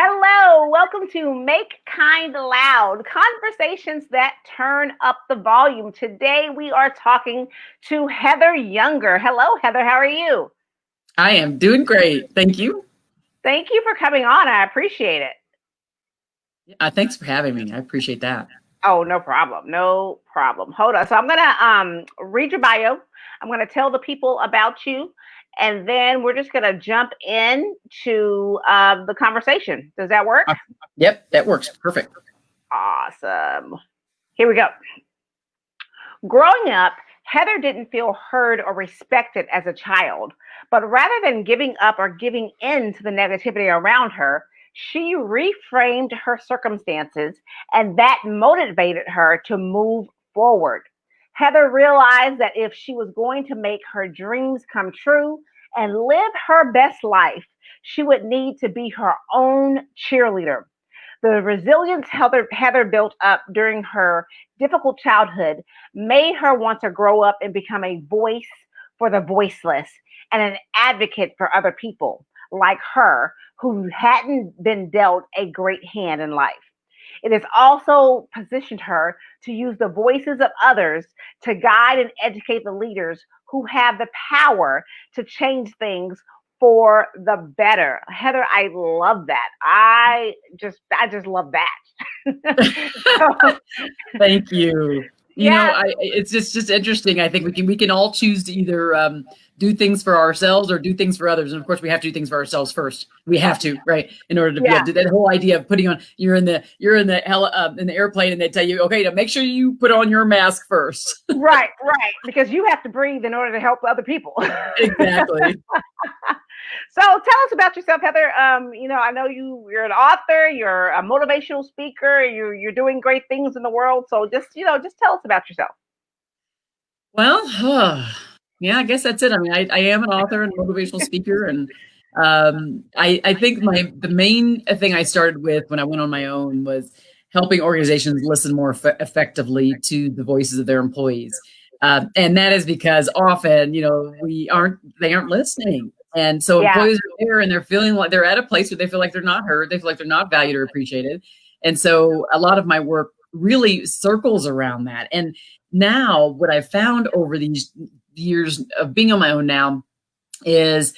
Hello, welcome to Make Kind Loud, conversations that turn up the volume. Today we are talking to Heather Younger. Hello, Heather, how are you? I am doing great. Thank you. Thank you for coming on. I appreciate it. Thanks for having me. I appreciate that. Oh, no problem. No problem. Hold on. So I'm going to read your bio. I'm going to tell the people about you, and then we're just going to jump into the conversation. Does that work? Yep, that works. Perfect. Awesome. Here we go. Growing up, Heather didn't feel heard or respected as a child, but rather than giving up or giving in to the negativity around her, she reframed her circumstances, and that motivated her to move forward. Heather realized that if she was going to make her dreams come true and live her best life, she would need to be her own cheerleader. The resilience Heather built up during her difficult childhood made her want to grow up and become a voice for the voiceless and an advocate for other people like her who hadn't been dealt a great hand in life. It has also positioned her to use the voices of others to guide and educate the leaders who have the power to change things for the better. Heather, I love that. I just love that. So, thank you. Yeah. It's just interesting. I think we can all choose to either do things for ourselves or do things for others. And of course, we have to do things for ourselves first. We have to, right, in order to be able to do that whole idea of putting on. You're in the airplane, and they tell you, okay, to make sure you put on your mask first. Right, because you have to breathe in order to help other people. Exactly. So tell us about yourself, Heather. I know you're an author, you're a motivational speaker, you're doing great things in the world. So just tell us about yourself. Well, yeah, I guess that's it. I mean, I am an author and motivational speaker, and I think the main thing I started with when I went on my own was helping organizations listen more effectively to the voices of their employees, and that is because often, they aren't listening. And so employees are there and they're feeling like they're at a place where they feel like they're not heard. They feel like they're not valued or appreciated. And so a lot of my work really circles around that. And now what I've found over these years of being on my own now is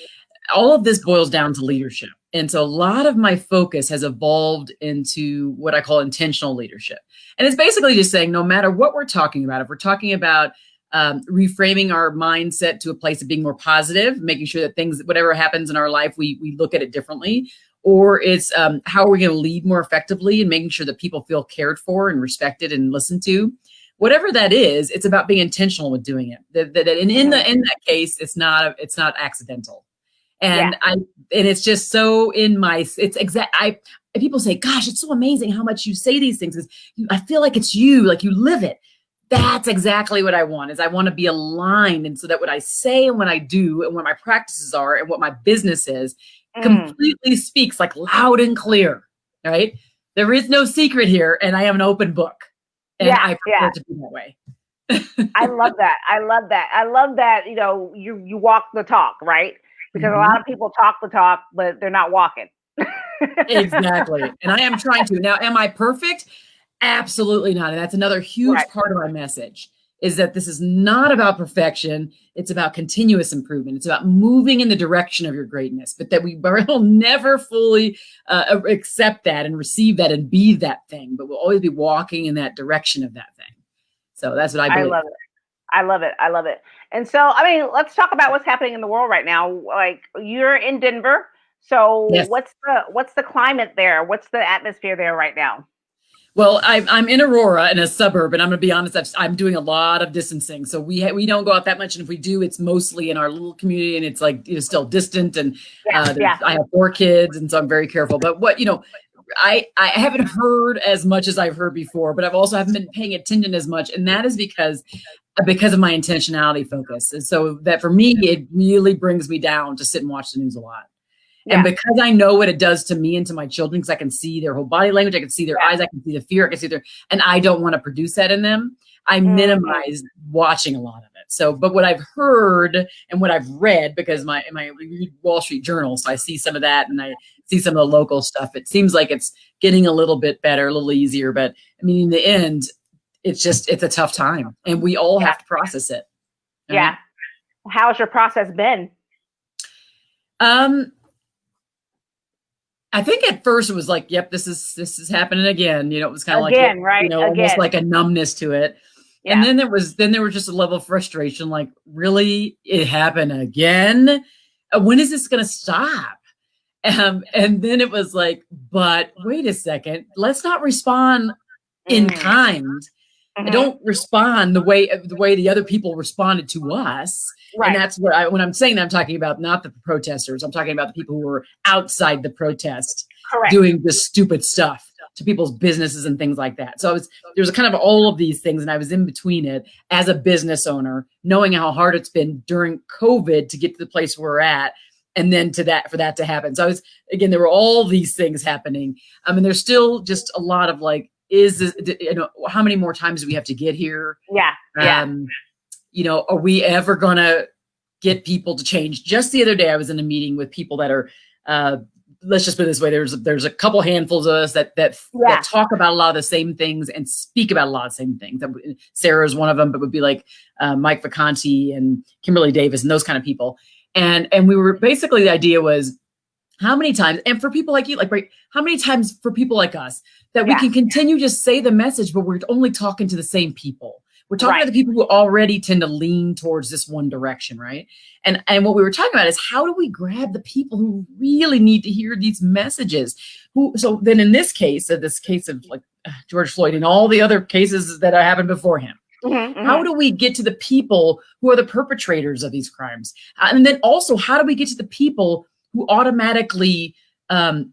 all of this boils down to leadership. And so a lot of my focus has evolved into what I call intentional leadership. And it's basically just saying, no matter what we're talking about, if we're talking about reframing our mindset to a place of being more positive, making sure that things, whatever happens in our life, we look at it differently, or it's how are we going to lead more effectively and making sure that people feel cared for and respected and listened to. Whatever that is, it's about being intentional with doing it. And in that case, it's not accidental. And it's just so people say, gosh, it's so amazing how much you say these things. I feel like it's you, like you live it. That's exactly what I want. I want to be aligned. And so that what I say and what I do and what my practices are and what my business is completely speaks like loud and clear, right? There is no secret here. And I am an open book. And I prefer to be that way. I love that. I love that, you walk the talk, right? Because a lot of people talk the talk, but they're not walking. Exactly. And I am trying to. Now, am I perfect? Absolutely not. And that's another huge part of my message, is that this is not about perfection. It's about continuous improvement. It's about moving in the direction of your greatness, but that we will never fully accept that and receive that and be that thing, but we'll always be walking in that direction of that thing. So that's what I believe. I love it. And so, let's talk about what's happening in the world right now. Like, you're in Denver. So what's the climate there? What's the atmosphere there right now? Well, I'm in Aurora, in a suburb, and I'm going to be honest, I'm doing a lot of distancing. So we don't go out that much, and if we do, it's mostly in our little community, and it's like still distant. And I have 4 kids, and so I'm very careful. But I haven't heard as much as I've heard before, but haven't been paying attention as much, and that is because of my intentionality focus. And so that for me, it really brings me down to sit and watch the news a lot. And because I know what it does to me and to my children, because I can see their whole body language, I can see their eyes, I can see the fear, and I don't want to produce that in them. I minimize watching a lot of it. So, but what I've heard and what I've read, because my read Wall Street Journal, so I see some of that and I see some of the local stuff. It seems like it's getting a little bit better, a little easier. But I mean, in the end, it's a tough time, and we all have to process it. Right? Yeah. How's your process been? I think at first it was like, yep, this is happening again. You know, it was kind of like, right? You know, almost like a numbness to it. Yeah. And then there was just a level of frustration, like, really, it happened again? When is this going to stop? And then it was like, but wait a second, let's not respond in kind. I don't respond the way the other people responded to us. Right. And that's what when I'm saying that, I'm talking about not the protesters. I'm talking about the people who were outside the protest. Correct. Doing this stupid stuff to people's businesses and things like that. So there was kind of all of these things, and I was in between it as a business owner, knowing how hard it's been during COVID to get to the place where we're at, and then for that to happen. So there were all these things happening. I mean, there's still just a lot of like, is this, you know, how many more times do we have to get here? Yeah. You know, are we ever going to get people to change? Just the other day, I was in a meeting with people that are, let's just put it this way. There's a couple handfuls of us that talk about a lot of the same things and speak about a lot of the same things. Sarah's one of them, but would be like Mike Vacanti and Kimberly Davis and those kind of people. And we were basically, the idea was, how many times, and for people like you, like, right, how many times for people like us that we can continue to say the message, but we're only talking to the same people. We're talking to the people who already tend to lean towards this one direction, right? And what we were talking about is, how do we grab the people who really need to hear these messages? So then in this case of like George Floyd and all the other cases that happened before him, how do we get to the people who are the perpetrators of these crimes? And then also, how do we get to the people who automatically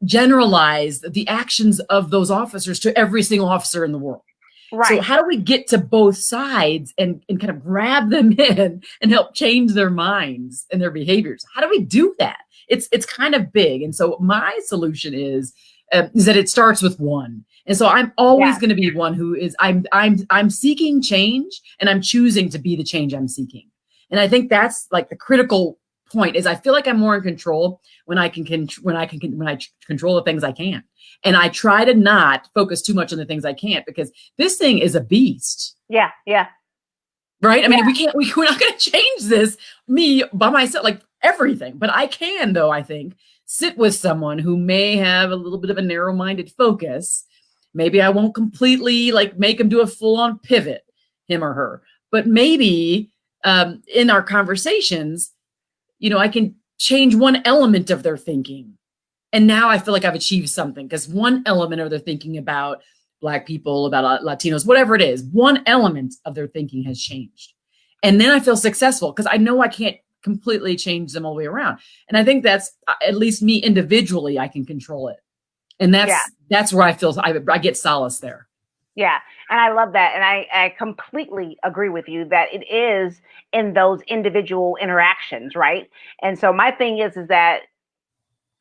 generalize the actions of those officers to every single officer in the world? Right. So how do we get to both sides and kind of grab them in and help change their minds and their behaviors? How do we do that? It's kind of big. And so my solution is that it starts with one. And so I'm always going to be one who is, I'm seeking change, and I'm choosing to be the change I'm seeking. And I think that's like the critical point, is I feel like I'm more in control when I control the things I can. And I try to not focus too much on the things I can't, because this thing is a beast. Yeah. Yeah. Right. I mean, we're not going to change this me by myself, like everything, but I can, though, I think, sit with someone who may have a little bit of a narrow-minded focus. Maybe I won't completely like make them do a full-on pivot, him or her, but maybe in our conversations, you know, I can change one element of their thinking. And now I feel like I've achieved something, because one element of their thinking about Black people, about Latinos, whatever it is, one element of their thinking has changed. And then I feel successful, because I know I can't completely change them all the way around. And I think that's, at least me individually, I can control it. And that's where I feel I get solace there. Yeah. And I love that. And I completely agree with you that it is in those individual interactions, right? And so my thing is that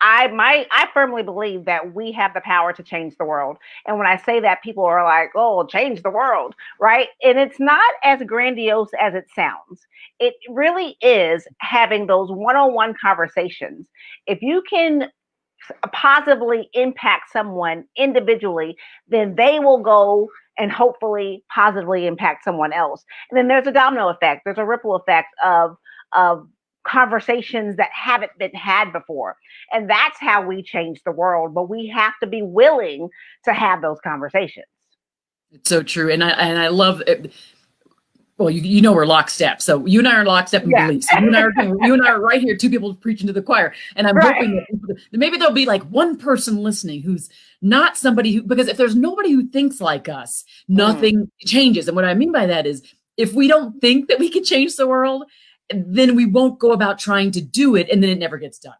I firmly believe that we have the power to change the world. And when I say that, people are like, oh, change the world, right? And it's not as grandiose as it sounds. It really is having those one-on-one conversations. If you can positively impact someone individually, then they will go and hopefully positively impact someone else. And then there's a domino effect. There's a ripple effect of conversations that haven't been had before. And that's how we change the world. But we have to be willing to have those conversations. It's so true. And I love it. Well, you know, we're lockstep. So you and I are lockstep in beliefs. So you and I are right here, two people preaching to the choir. And I'm hoping that maybe there'll be like one person listening who's not somebody who, because if there's nobody who thinks like us, nothing changes. And what I mean by that is, if we don't think that we can change the world, then we won't go about trying to do it, and then it never gets done.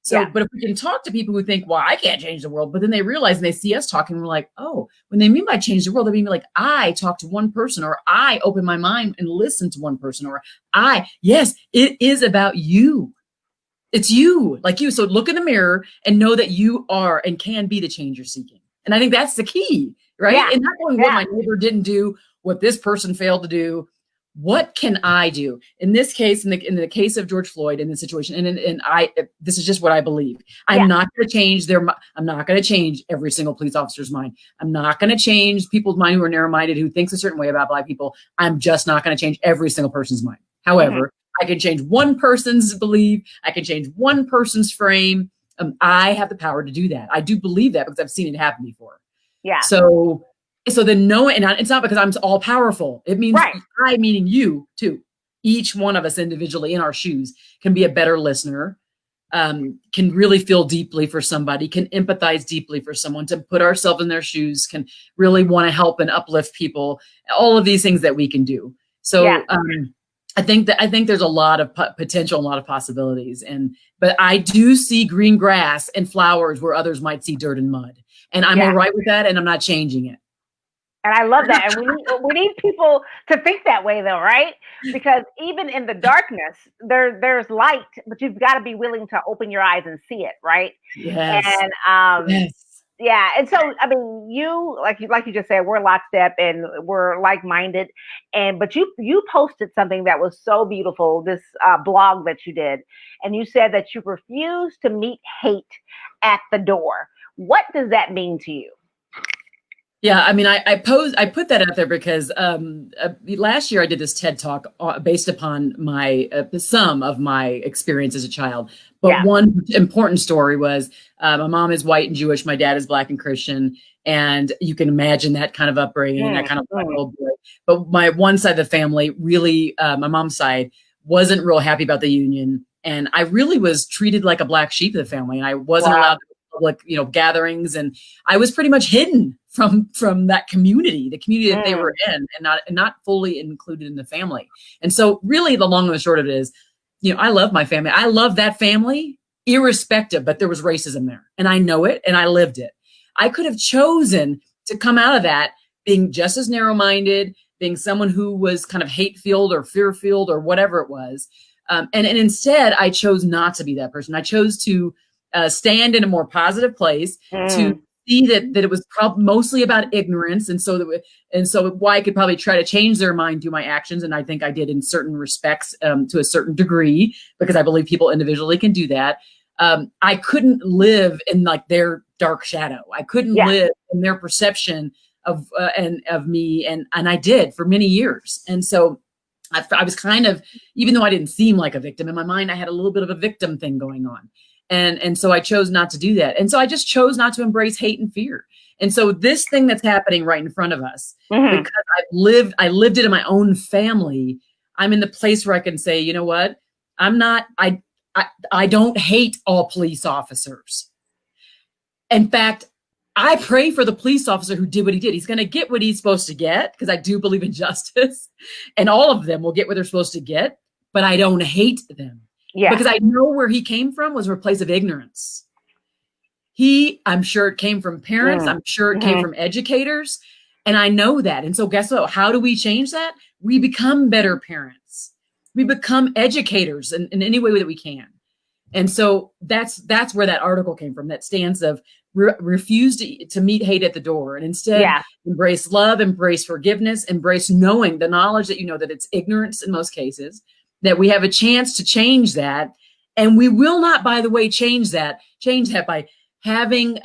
So, but if we can talk to people who think, well, I can't change the world, but then they realize and they see us talking, we're like, oh, when they mean by change the world, they mean like, I talk to one person, or I open my mind and listen to one person, or yes, it is about you. It's you, like you. So look in the mirror and know that you are and can be the change you're seeking. And I think that's the key, right? And not going what my neighbor didn't do, what this person failed to do. What can I do in this case? In the case of George Floyd, in this situation, this is just what I believe. I'm not going to change I'm not going to change every single police officer's mind. I'm not going to change people's mind who are narrow-minded, who thinks a certain way about Black people. I'm just not going to change every single person's mind. However, I can change one person's belief. I can change one person's frame. I have the power to do that. I do believe that because I've seen it happen before. Yeah. So then and it's not because I'm all powerful. It means I, meaning you too. Each one of us individually in our shoes can be a better listener, can really feel deeply for somebody, can empathize deeply for someone, to put ourselves in their shoes, can really want to help and uplift people. All of these things that we can do. So I think there's a lot of potential, a lot of possibilities. But I do see green grass and flowers where others might see dirt and mud. And I'm all right with that, and I'm not changing it. And I love that. And we need people to think that way, though, right? Because even in the darkness, there's light, but you've got to be willing to open your eyes and see it, right? Yes. And yes. Yeah. And so, I mean, you just said, we're lockstep and we're like-minded. But you posted something that was so beautiful, this blog that you did. And you said that you refuse to meet hate at the door. What does that mean to you? Yeah, I mean, I put that out there because last year I did this TED Talk based upon some of my experience as a child. But one important story was my mom is white and Jewish, my dad is Black and Christian, and you can imagine that kind of upbringing, that kind of old boy. But my one side of the family really, my mom's side, wasn't real happy about the union, and I really was treated like a black sheep of the family, and I wasn't allowed to public, gatherings, and I was pretty much hidden from that community, the community that they were in, and not fully included in the family. And so really the long and the short of it is, I love my family. I love that family irrespective, but there was racism there, and I know it, and I lived it. I could have chosen to come out of that being just as narrow-minded, being someone who was kind of hate-filled or fear-filled or whatever it was. And instead I chose not to be that person. I chose to stand in a more positive place, to see that it was mostly about ignorance. And so why I could probably try to change their mind through my actions. And I think I did in certain respects, to a certain degree, because I believe people individually can do that. I couldn't live in like their dark shadow. I couldn't live in their perception of me. And I did for many years. And so I was kind of, even though I didn't seem like a victim, in my mind, I had a little bit of a victim thing going on. And so I chose not to do that. And so I just chose not to embrace hate and fear. And so this thing that's happening right in front of us, because I lived it in my own family, I'm in the place where I can say, you know what? I don't hate all police officers. In fact, I pray for the police officer who did what he did. He's going to get what he's supposed to get, because I do believe in justice, and all of them will get what they're supposed to get, but I don't hate them. Yeah. Because I know where he came from was from a place of ignorance. I'm sure it came from parents. I'm sure it came from educators. And I know that. And so guess what? How do we change that? We become better parents. We become educators in any way that we can. And so that's where that article came from, that stance of refuse to meet hate at the door, and instead embrace love, embrace forgiveness, embrace knowing the knowledge that that it's ignorance in most cases, that we have a chance to change that. And we will not, by the way, change that by having,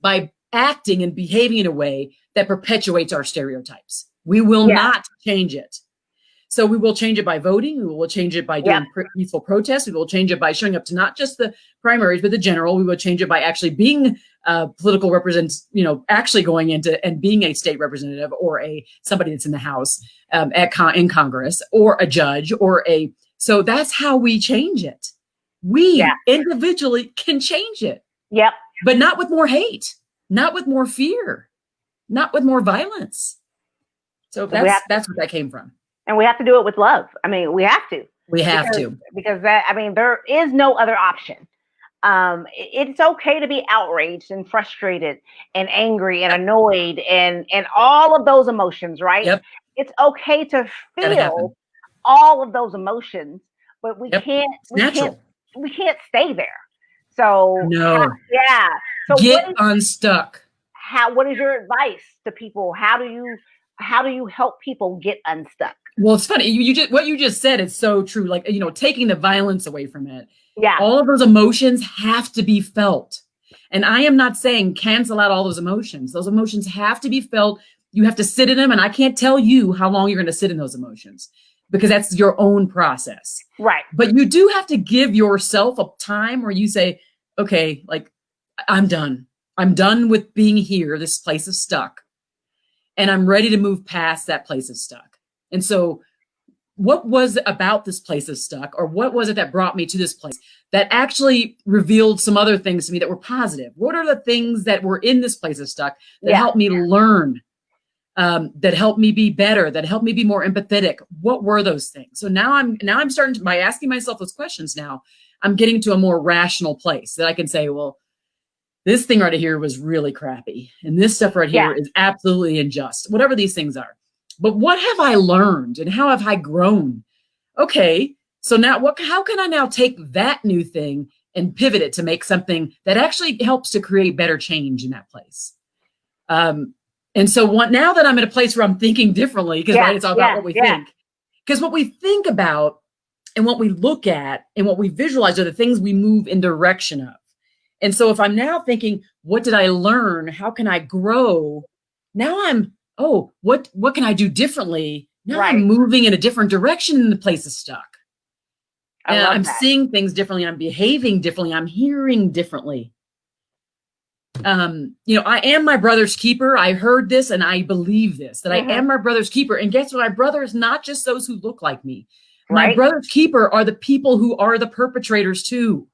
by acting and behaving in a way that perpetuates our stereotypes. We will not change it. So we will change it by voting. We will change it by doing peaceful protests. We will change it by showing up to not just the primaries, but the general. We will change it by actually being political actually going into and being a state representative, or somebody that's in the House, in Congress, or a judge, so that's how we change it. We individually can change it. Yep. But not with more hate, not with more fear, not with more violence. So that's where that came from. And we have to do it with love. I mean, we have to. Because there is no other option. It's okay to be outraged and frustrated and angry and annoyed and all of those emotions, right? Yep. It's okay to feel all of those emotions, but we can't stay there. So no. So get unstuck. What is your advice to people? How do you how do you help people get unstuck? Well, it's funny. You just what you just said is so true. Like, taking the violence away from it. Yeah. All of those emotions have to be felt. And I am not saying cancel out all those emotions. Those emotions have to be felt. You have to sit in them. And I can't tell you how long you're going to sit in those emotions because that's your own process. Right. But you do have to give yourself a time where you say, okay, like, I'm done. I'm done with being here, this place of stuck. And I'm ready to move past that place of stuck. And so what was it about this place of stuck, or what was it that brought me to this place that actually revealed some other things to me that were positive? What are the things that were in this place of stuck that helped me learn, that helped me be better, that helped me be more empathetic? What were those things? So now I'm starting to, by asking myself those questions, now I'm getting to a more rational place that I can say, well, this thing right here was really crappy. And this stuff right here is absolutely unjust, whatever these things are. But what have I learned and how have I grown? Okay, so now how can I now take that new thing and pivot it to make something that actually helps to create better change in that place? And so now that I'm in a place where I'm thinking differently, because it's all about what we think. Because what we think about and what we look at and what we visualize are the things we move in direction of. And so if I'm now thinking, what did I learn? How can I grow? Now what can I do differently? Now I'm moving in a different direction in the place of stuck. And I'm seeing things differently. I'm behaving differently. I'm hearing differently. I am my brother's keeper. I heard this and I believe this, that I am my brother's keeper. And guess what? My brother is not just those who look like me. My brother's keeper are the people who are the perpetrators too.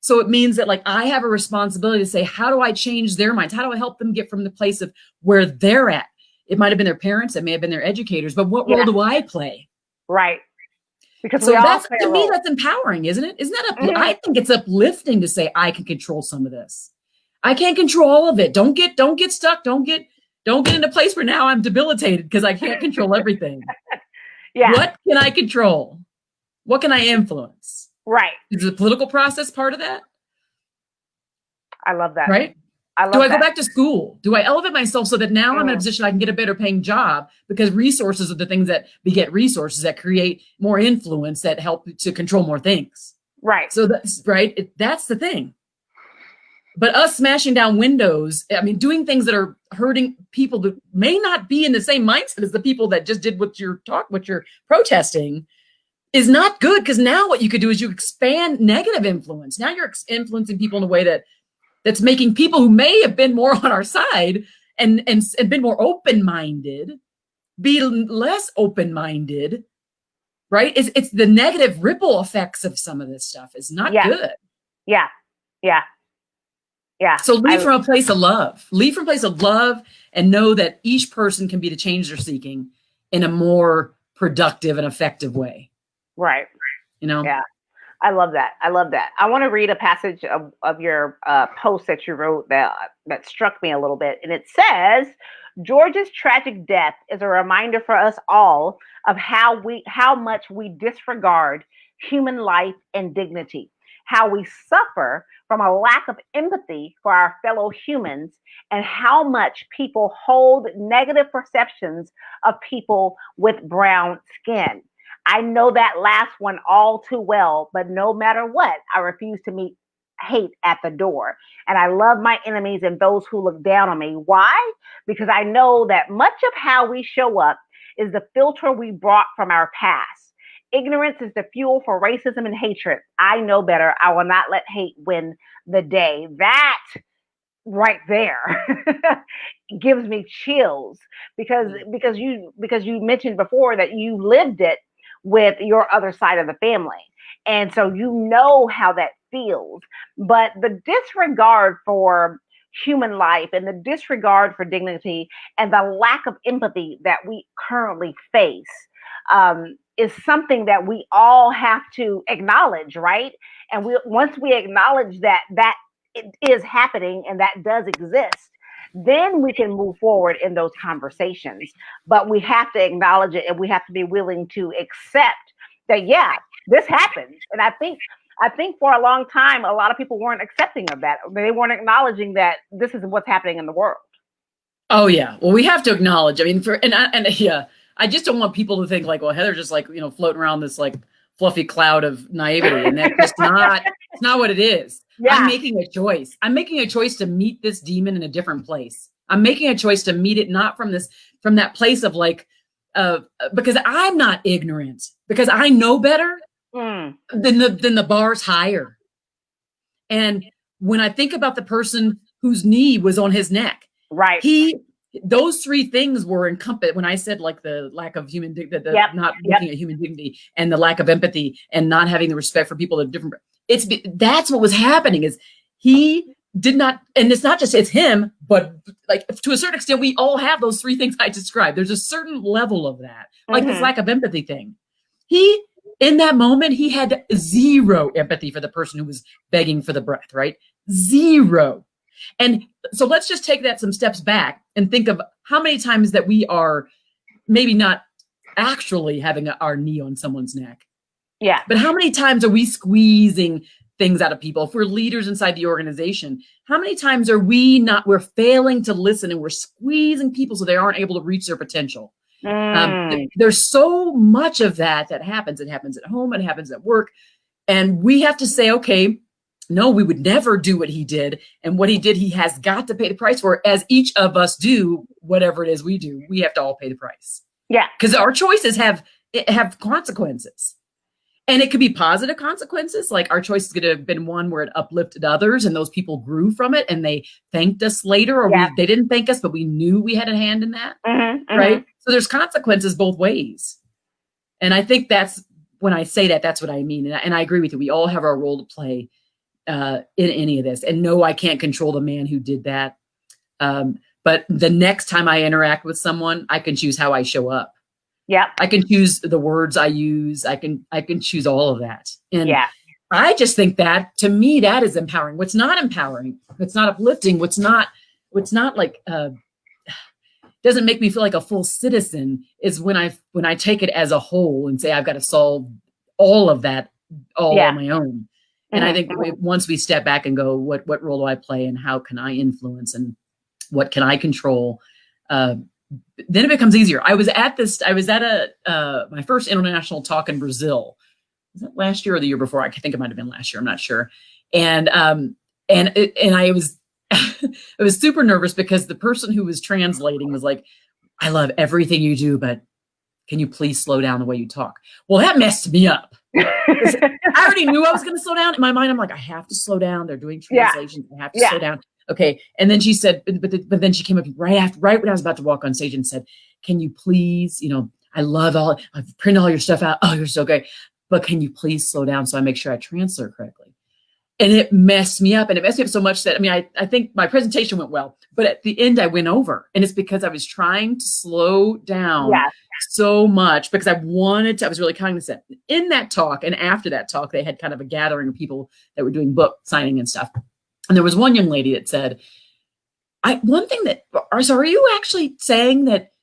So it means that, like, I have a responsibility to say, how do I change their minds? How do I help them get from the place of where they're at? It might have been their parents, it may have been their educators, but what role do I play? Right. Because so that's, to me, that's empowering, isn't it? Isn't that I think it's uplifting to say I can control some of this. I can't control all of it. Don't get stuck. Don't get in a place where now I'm debilitated because I can't control everything. What can I control? What can I influence? Right. Is the political process part of that? I love that. Right? Do I go back to school? Do I elevate myself so that now I'm in a position I can get a better paying job? Because resources are the things that beget resources that create more influence that help to control more things. Right. So that's right. That's the thing. But us smashing down windows, I mean, doing things that are hurting people that may not be in the same mindset as the people that just did what you're protesting is not good. Because now what you could do is you expand negative influence. Now you're influencing people in a way that's making people who may have been more on our side and been more open-minded be less open-minded, right? It's the negative ripple effects of some of this stuff is not good. Yeah. So leave from a place of love. Leave from a place of love and know that each person can be the change they're seeking in a more productive and effective way. Right. Yeah. I love that. I want to read a passage of your post that you wrote that struck me a little bit. And it says, George's tragic death is a reminder for us all of how much we disregard human life and dignity, how we suffer from a lack of empathy for our fellow humans, and how much people hold negative perceptions of people with brown skin. I know that last one all too well, but no matter what, I refuse to meet hate at the door. And I love my enemies and those who look down on me. Why? Because I know that much of how we show up is the filter we brought from our past. Ignorance is the fuel for racism and hatred. I know better. I will not let hate win the day. That right there gives me chills because you mentioned before that you lived it with your other side of the family. And so you know how that feels. But the disregard for human life and the disregard for dignity and the lack of empathy that we currently face is something that we all have to acknowledge, right? And once we acknowledge that it is happening and that does exist, then we can move forward in those conversations. But we have to acknowledge it, and we have to be willing to accept that, this happens. And I think for a long time, a lot of people weren't accepting of that. They weren't acknowledging that this is what's happening in the world. Oh yeah. Well, we have to acknowledge. I mean, yeah, I just don't want people to think like, well, Heather's just like, floating around this like fluffy cloud of naivety, and that's just not. It's not what it is. I'm Yeah. making a choice. I'm making a choice to meet this demon in a different place. I'm making a choice to meet it not from that place of like, because I'm not ignorant, because I know better. Mm. Then the bar's higher. And when I think about the person whose knee was on his neck, Right. those three things were encompassed when I said like the lack of human dignity, Yep. not looking at human dignity, and the lack of empathy, and not having the respect for people that are different. That's what was happening. Is he did not, and it's not just it's him, but like to a certain extent, we all have those three things I described. There's a certain level of that, like this lack of empathy thing. He in that moment, he had zero empathy for the person who was begging for the breath, right? Zero. And so let's just take that some steps back and think of how many times that we are maybe not actually having our knee on someone's neck. Yeah. But how many times are we squeezing things out of people? If we're leaders inside the organization, how many times are we're failing to listen, and we're squeezing people so they aren't able to reach their potential? There's so much of that happens. It happens at home, it happens at work. And we have to say, okay, no, we would never do what he did. And what he did, he has got to pay the price for it. As each of us do whatever it is we do, we have to all pay the price. Yeah. Because our choices have consequences. And it could be positive consequences. Like our choice is going to have been one where it uplifted others and those people grew from it and they thanked us later, or they didn't thank us, but we knew we had a hand in that. Right. So there's consequences both ways. And I think that's when I say that, that's what I mean. And I agree with you. We all have our role to play in any of this. And no, I can't control the man who did that. But the next time I interact with someone, I can choose how I show up. Yeah. I can choose the words I use. I can choose all of that. And I just think that to me, that is empowering. What's not empowering, what's not uplifting, what's not like, doesn't make me feel like a full citizen is when I take it as a whole and say, I've got to solve all of that all on my own. And I think once we step back and go, what role do I play and how can I influence and what can I control? Then it becomes easier. I was at my first international talk in Brazil. Was that last year or the year before? I think it might've been last year. I'm not sure. And I was, I was super nervous because the person who was translating was like, I love everything you do, but can you please slow down the way you talk? Well, that messed me up. I already knew I was going to slow down. In my mind, I'm like, I have to slow down. They're doing translations. I have to slow down. Okay. And then she said, but then she came up right when I was about to walk on stage and said, can you please, I've printed all your stuff out. Oh, you're so great. But can you please slow down so I make sure I translate correctly? And it messed me up. And it messed me up so much that, I think my presentation went well, but at the end I went over, and it's because I was trying to slow down so much because I was really cognizant in that talk. And after that talk, they had kind of a gathering of people that were doing book signing and stuff. And there was one young lady that said, are you actually saying that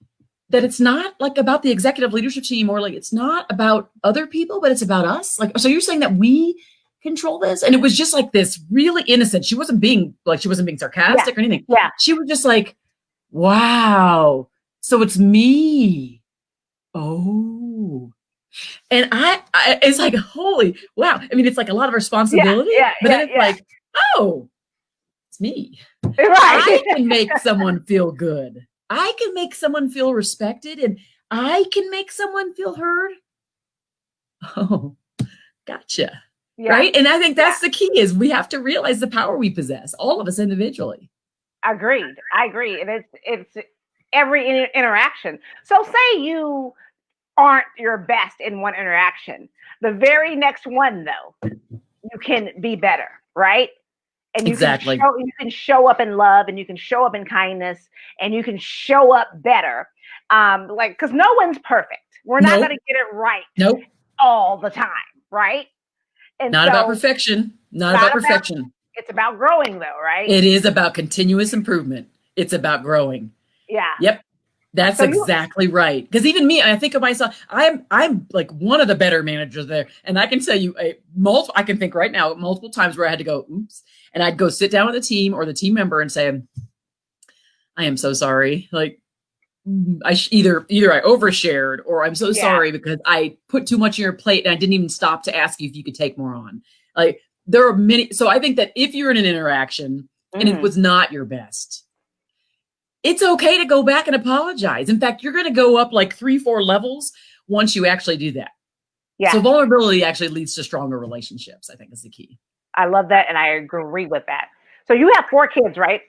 it's not like about the executive leadership team, or like, it's not about other people, but it's about us? Like, so you're saying that we control this? And it was just like this really innocent. She wasn't being sarcastic or anything. Yeah. She was just like, wow. So it's me. Oh. And it's like, holy, wow. It's like a lot of responsibility, but then it's like, oh, it's me. Right. I can make someone feel good. I can make someone feel respected, and I can make someone feel heard. Oh, gotcha. Yeah. Right. And I think that's the key, is we have to realize the power we possess, all of us individually. Agreed. I agree. And it's every interaction. So say you aren't your best in one interaction. The very next one, though, you can be better, right? And you can show up in love, and you can show up in kindness, and you can show up better. Because no one's perfect. We're not going to get it right all the time, right? And not about perfection. Not about perfection. It's about growing, though, right? It is about continuous improvement. It's about growing. Yeah. Yep. That's exactly right. Because even me, I think of myself, I'm like one of the better managers there. And I can tell you I can think right now multiple times where I had to go, oops. And I'd go sit down with the team or the team member and say, I am so sorry. Like, either I overshared, or I'm so sorry because I put too much on your plate and I didn't even stop to ask you if you could take more on. Like, there are many. So I think that if you're in an interaction and it was not your best, it's okay to go back and apologize. In fact, you're going to go up like 3-4 levels once you actually do that. Yeah. So vulnerability actually leads to stronger relationships, I think, is the key. I love that. And I agree with that. So you have 4 kids, right?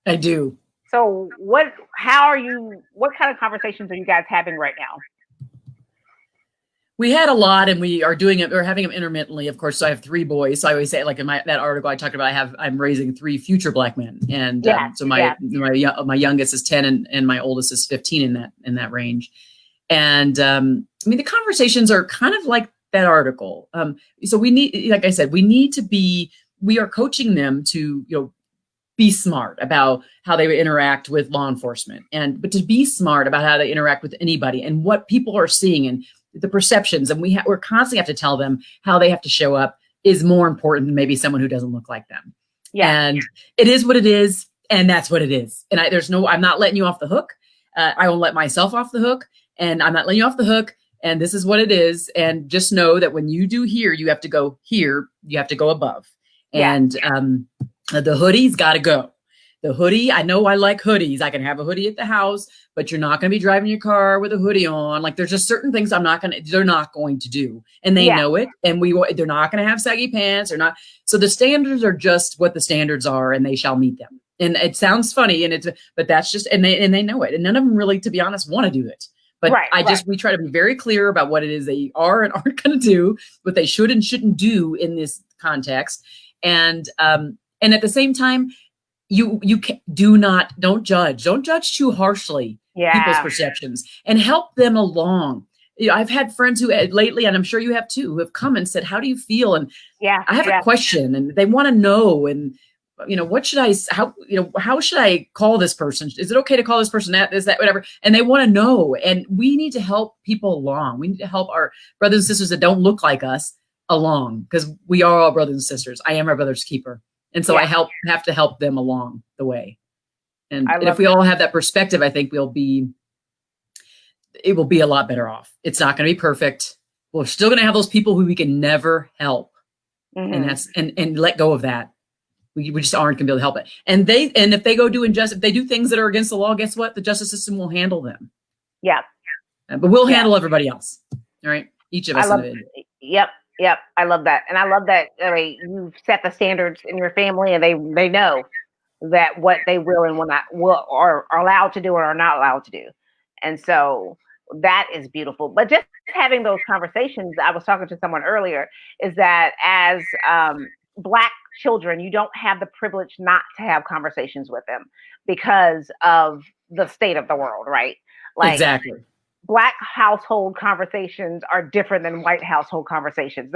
I do. So what kind of conversations are you guys having right now? We had a lot, and we are doing it. We're having them intermittently, of course. So I have 3 boys. So I always say, like in that article I talked about, I'm raising 3 future Black men, and so my youngest is 10, and my oldest is 15 in that range. And I mean, the conversations are kind of like that article. So we need, like I said, we are coaching them to be smart about how they interact with law enforcement, but to be smart about how they interact with anybody and what people are seeing and the perceptions. And we're constantly have to tell them how they have to show up is more important than maybe someone who doesn't look like them. Yeah. And it is what it is. And that's what it is. And I'm not letting you off the hook. I won't let myself off the hook, and I'm not letting you off the hook. And this is what it is. And just know that when you do here, you have to go here. You have to go above. Yeah. And, the hoodie's got to go. The hoodie, I know I like hoodies. I can have a hoodie at the house, but you're not going to be driving your car with a hoodie on. Like, there's just certain things they're not going to do. And they know it. And they're not going to have saggy pants or not. So the standards are just what the standards are, and they shall meet them. And it sounds funny, but that's just, and they know it. And none of them really, to be honest, want to do it. But we try to be very clear about what it is they are and aren't going to do, what they should and shouldn't do in this context. And at the same time, don't judge too harshly people's perceptions, and help them along. I've had friends who lately, and I'm sure you have too, who have come and said, "How do you feel?" And I have a question, and they want to know. And how should I call this person? Is it okay to call this person that, whatever? And they want to know. And we need to help people along. We need to help our brothers and sisters that don't look like us along, because we are all brothers and sisters. I am my brother's keeper. And so I have to help them along the way. And if we all have that perspective, I think it will be a lot better off. It's not going to be perfect. We're still going to have those people who we can never help. And and let go of that. We just aren't going to be able to help it. And if they go do injustice, if they do things that are against the law, guess what? The justice system will handle them. Yeah. But we'll handle everybody else. All right. Each of us individually. Yep. I love that. And I love that you've set the standards in your family, and they know that what they will and are allowed to do or are not allowed to do. And so that is beautiful. But just having those conversations, I was talking to someone earlier, is that as Black children, you don't have the privilege not to have conversations with them because of the state of the world, right? Like, exactly. Black household conversations are different than white household conversations.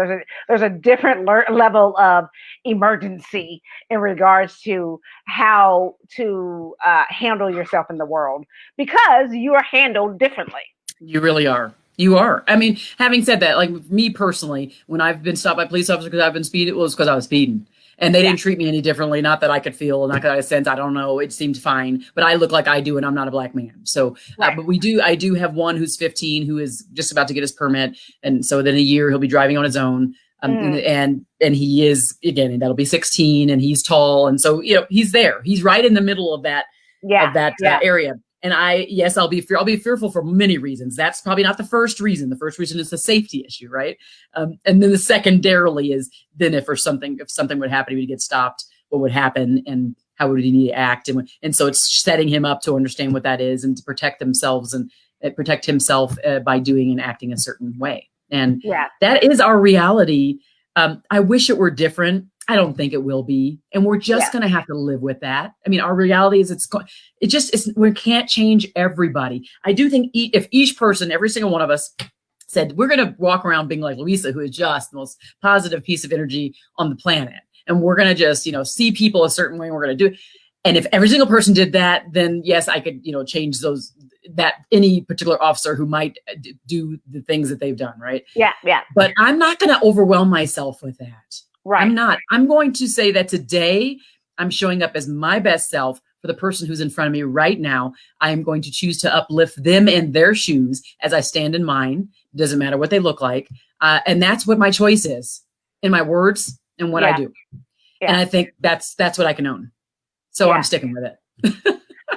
There's a different level of emergency in regards to how to handle yourself in the world, because you are handled differently. You really are. You are. I mean, having said that, like me personally, when I've been stopped by police officers because I've been speeding, it was because I was speeding. And they didn't treat me any differently. Not that I could feel, not that I sense. I don't know. It seemed fine, but I look like I do, and I'm not a Black man. So, but I do have one who's 15 who is just about to get his permit, and so then a year he'll be driving on his own. And he is, again, and that'll be 16, and he's tall, and so he's there. He's right in the middle of that area. And I'll be fearful for many reasons. That's probably not the first reason. The first reason is the safety issue, right? And then the secondarily is then if something would happen, he would get stopped, what would happen, and how would he need to act? And so it's setting him up to understand what that is and to protect themselves and protect himself by doing and acting a certain way. And that is our reality. I wish it were different. I don't think it will be. And we're just going to have to live with that. I mean, our reality is we can't change everybody. I do think if each person, every single one of us said, we're going to walk around being like Louisa, who is just the most positive piece of energy on the planet. And we're going to just, see people a certain way. And we're going to do it. And if every single person did that, then yes, I could, change that any particular officer who might do the things that they've done. Right. Yeah. But I'm not going to overwhelm myself with that. Right. I'm not. I'm going to say that today I'm showing up as my best self for the person who's in front of me right now. I am going to choose to uplift them in their shoes as I stand in mine. Doesn't matter what they look like. And that's what my choice is in my words and what I do. And I think that's what I can own. So I'm sticking with it.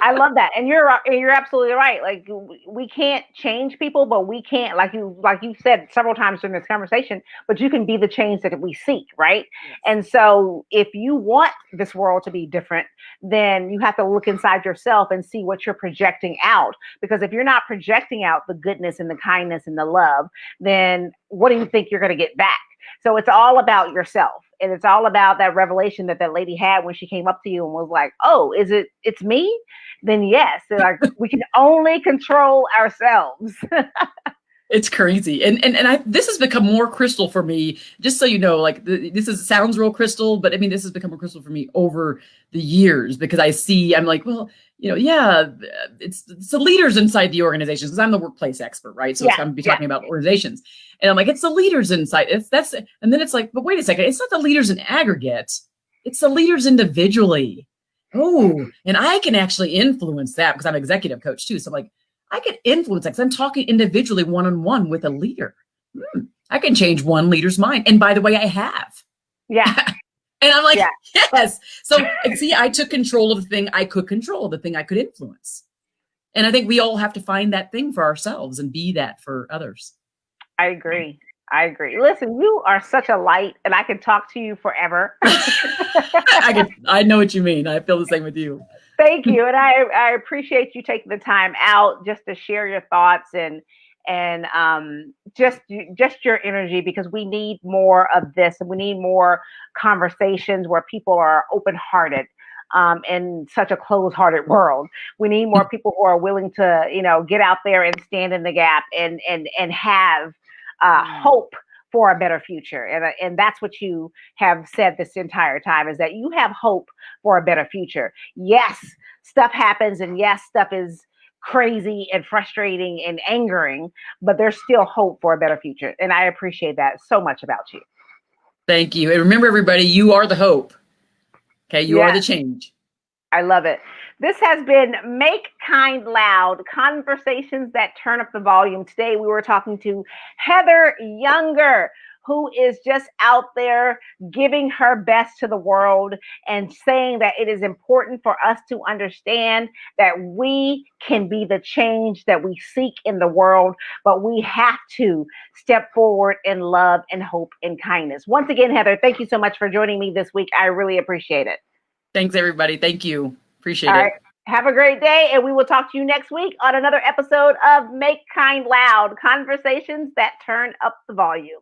I love that. And you're absolutely right. Like, we can't change people, but we can't, like you said several times during this conversation, but you can be the change that we seek, right? Yes. And so if you want this world to be different, then you have to look inside yourself and see what you're projecting out. Because if you're not projecting out the goodness and the kindness and the love, then what do you think you're going to get back? So it's all about yourself. And it's all about that revelation that lady had when she came up to you and was like, oh, it's me? Then yes, like, we can only control ourselves. It's crazy. And this has become more crystal for me, just so you know, like sounds real crystal, but I mean, this has become a crystal for me over the years, because I'm like, well, it's the leaders inside the organizations, because I'm the workplace expert, right? So I'm going to be talking about organizations. And I'm like, it's the leaders inside. And then it's like, but wait a second, it's not the leaders in aggregate. It's the leaders individually. Oh, and I can actually influence that because I'm an executive coach too. So I'm like, I can influence that because I'm talking individually one-on-one with a leader. I can change one leader's mind. And by the way, I have. Yeah. And I'm like, yes. So see, I took control of the thing I could control, the thing I could influence. And I think we all have to find that thing for ourselves and be that for others. I agree. Listen, you are such a light, and I can talk to you forever. I know what you mean. I feel the same with you. Thank you. And I appreciate you taking the time out just to share your thoughts and just your energy, because we need more of this, and we need more conversations where people are open-hearted in such a closed-hearted world. We need more people who are willing to, get out there and stand in the gap and have hope for a better future. And that's what you have said this entire time, is that you have hope for a better future. Yes, stuff happens, and yes, stuff is crazy and frustrating and angering, but there's still hope for a better future. And I appreciate that so much about you. Thank you. And remember, everybody, you are the hope. Okay, you are the change. I love it. This has been Make Kind Loud, conversations that turn up the volume. Today we were talking to Heather Younger, who is just out there giving her best to the world and saying that it is important for us to understand that we can be the change that we seek in the world, but we have to step forward in love and hope and kindness. Once again, Heather, thank you so much for joining me this week. I really appreciate it. Thanks, everybody. Thank you. Appreciate it. All right. Have a great day, and we will talk to you next week on another episode of Make Kind Loud, conversations that turn up the volume.